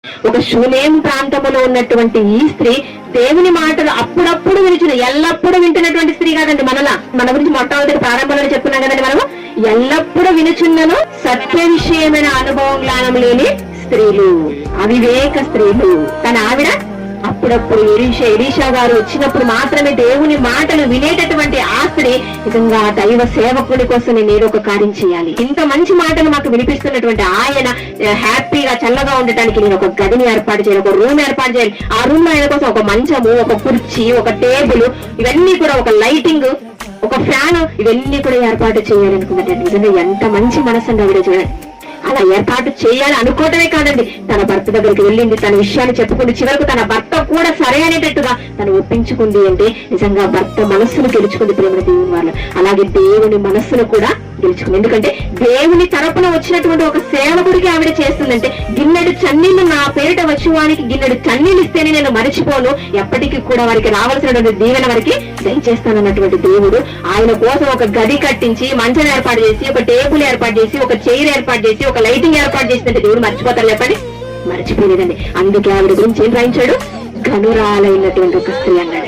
ఒక షూనేం ప్రాంతంలో ఉన్నటువంటి ఈ స్త్రీ దేవుని మాటలు అప్పుడప్పుడు వినిచిన, ఎల్లప్పుడూ వింటున్నటువంటి స్త్రీ కాదండి. మన గురించి మొట్టమొదటి ప్రారంభంలో చెప్పుకున్నాం కదండి, మనము ఎల్లప్పుడూ వినుచున్నను సత్య విషయమైన అనుభవం జ్ఞానం లేని స్త్రీలు, అవివేక స్త్రీలు. తన ఆవిడ అప్పుడప్పుడు ఎలీషా గారు వచ్చినప్పుడు మాత్రమే దేవుని మాటలు వినేటటువంటి ఆ స్త్రీ నిజంగా దైవ సేవకుడి కోసం నేను ఒక కార్యం చేయాలి, ఇంత మంచి మాటలు మాకు వినిపిస్తున్నటువంటి ఆయన హ్యాపీగా చల్లగా ఉండటానికి నేను ఒక గదిని ఏర్పాటు చేయాలి, ఒక రూమ్ ఏర్పాటు చేయాలి. ఆ రూమ్ లో ఆయన కోసం ఒక మంచము, ఒక కుర్చీ, ఒక టేబుల్, ఇవన్నీ కూడా, ఒక లైటింగ్, ఒక ఫ్యాన్, ఇవన్నీ కూడా ఏర్పాటు చేయాలనుకున్నట్టు. నిజంగా ఎంత మంచి మనసు అండి ఆవిడ. చూడండి, అలా ఏర్పాటు చేయాలి అనుకోవటమే కాదండి, తన భర్త దగ్గరికి వెళ్ళింది, తన విషయాన్ని చెప్పుకుంది, చివరకు తన భర్త కూడా సరే అనేటట్టుగా తను ఒప్పించుకుంది. అంటే నిజంగా భర్త మనస్సును గెలుచుకుంది ప్రేమ దేవుని వాళ్ళు. అలాగే దేవుని మనస్సును కూడా గెలుచుకుంది. ఎందుకంటే దేవుని తరపున వచ్చినటువంటి ఒక సేవకుడికి ఆవిడ చేస్తుందంటే, గిన్నెడు చన్నీళ్లు నా పేరిట వచ్చేవానికి గిన్నెడు చన్నీళ్ళు ఇస్తేనే నేను మరిచిపోను, ఎప్పటికీ కూడా వారికి రావాల్సినటువంటి దీవెన వారికి దయచేస్తానన్నటువంటి దేవుడు ఆయన కోసం ఒక గది కట్టించి, మంచం ఏర్పాటు చేసి, ఒక టేబుల్ ఏర్పాటు చేసి, ఒక చైర్ ఏర్పాటు చేసి, ఒక లైటింగ్ ఏర్పాటు చేసినట్టు దేవుడు మర్చిపోతారు చెప్పండి? మర్చిపోలేదండి. అందుకే ఆవిడ గురించి ఏం రాయించాడు? ఘనురాలైనటువంటి ఒక స్త్రీ అన్నాడు.